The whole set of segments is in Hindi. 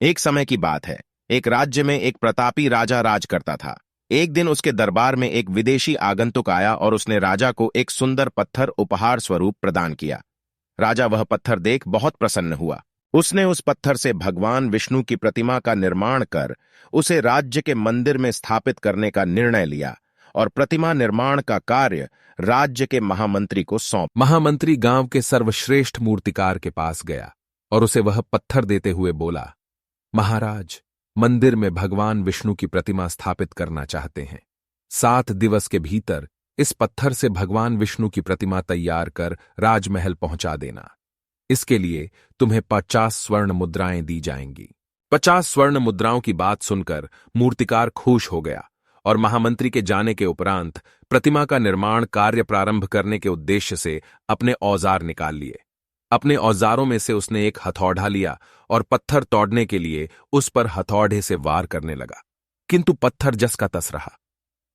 एक समय की बात है। एक राज्य में एक प्रतापी राजा राज करता था। एक दिन उसके दरबार में एक विदेशी आगंतुक आया और उसने राजा को एक सुंदर पत्थर उपहार स्वरूप प्रदान किया। राजा वह पत्थर देख बहुत प्रसन्न हुआ। उसने उस पत्थर से भगवान विष्णु की प्रतिमा का निर्माण कर उसे राज्य के मंदिर में स्थापित करने का निर्णय लिया और प्रतिमा निर्माण का कार्य राज्य के महामंत्री को सौंप। महामंत्री गांव के सर्वश्रेष्ठ मूर्तिकार के पास गया और उसे वह पत्थर देते हुए बोला, महाराज, मंदिर में भगवान विष्णु की प्रतिमा स्थापित करना चाहते हैं। 7 दिवस के भीतर इस पत्थर से भगवान विष्णु की प्रतिमा तैयार कर राजमहल पहुंचा देना। इसके लिए तुम्हें 50 स्वर्ण मुद्राएं दी जाएंगी। 50 स्वर्ण मुद्राओं की बात सुनकर मूर्तिकार खुश हो गया और महामंत्री के जाने के उपरांत प्रतिमा का निर्माण कार्य प्रारंभ करने के उद्देश्य से अपने औजार निकाल लिए। अपने औजारों में से उसने एक हथौड़ा लिया और पत्थर तोड़ने के लिए उस पर हथौड़े से वार करने लगा, किंतु पत्थर जस का तस रहा।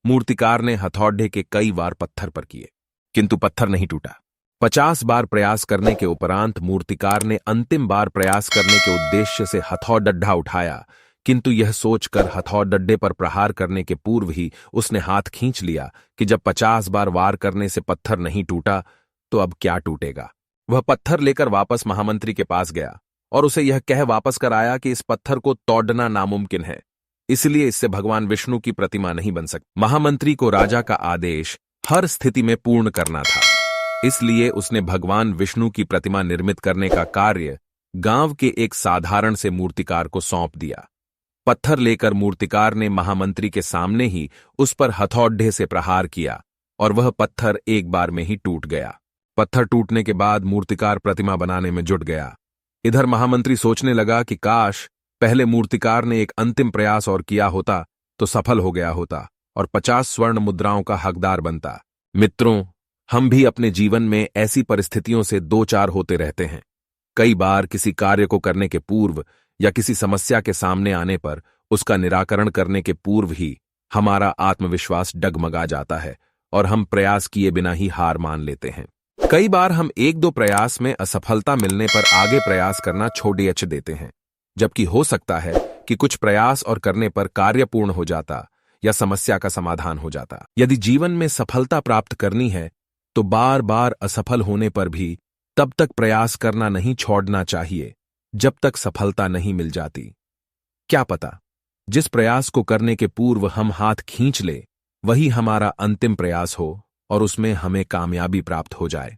मूर्तिकार ने हथौड़े के कई वार पत्थर पर किए, किंतु पत्थर नहीं टूटा। 50 बार प्रयास करने के उपरांत मूर्तिकार ने अंतिम बार प्रयास करने के उद्देश्य से हथौड़ा उठाया, किंतु यह सोचकर हथौड़े पर प्रहार करने के पूर्व ही उसने हाथ खींच लिया कि जब 50 बार वार करने से पत्थर नहीं टूटा तो अब क्या टूटेगा। वह पत्थर लेकर वापस महामंत्री के पास गया और उसे यह कह वापस कर आया कि इस पत्थर को तोड़ना नामुमकिन है, इसलिए इससे भगवान विष्णु की प्रतिमा नहीं बन सकती। महामंत्री को राजा का आदेश हर स्थिति में पूर्ण करना था, इसलिए उसने भगवान विष्णु की प्रतिमा निर्मित करने का कार्य गांव के एक साधारण से मूर्तिकार को सौंप दिया। पत्थर लेकर मूर्तिकार ने महामंत्री के सामने ही उस पर हथौड़े से प्रहार किया और वह पत्थर एक बार में ही टूट गया। पत्थर टूटने के बाद मूर्तिकार प्रतिमा बनाने में जुट गया। इधर महामंत्री सोचने लगा कि काश पहले मूर्तिकार ने एक अंतिम प्रयास और किया होता तो सफल हो गया होता और 50 स्वर्ण मुद्राओं का हकदार बनता। मित्रों, हम भी अपने जीवन में ऐसी परिस्थितियों से दो चार होते रहते हैं। कई बार किसी कार्य को करने के पूर्व या किसी समस्या के सामने आने पर उसका निराकरण करने के पूर्व ही हमारा आत्मविश्वास डगमगा जाता है और हम प्रयास किए बिना ही हार मान लेते हैं। कई बार हम 1-2 प्रयास में असफलता मिलने पर आगे प्रयास करना छोड़ देते हैं, जबकि हो सकता है कि कुछ प्रयास और करने पर कार्य पूर्ण हो जाता या समस्या का समाधान हो जाता। यदि जीवन में सफलता प्राप्त करनी है तो बार बार असफल होने पर भी तब तक प्रयास करना नहीं छोड़ना चाहिए जब तक सफलता नहीं मिल जाती। क्या पता जिस प्रयास को करने के पूर्व हम हाथ खींच ले वही हमारा अंतिम प्रयास हो और उसमें हमें कामयाबी प्राप्त हो जाए।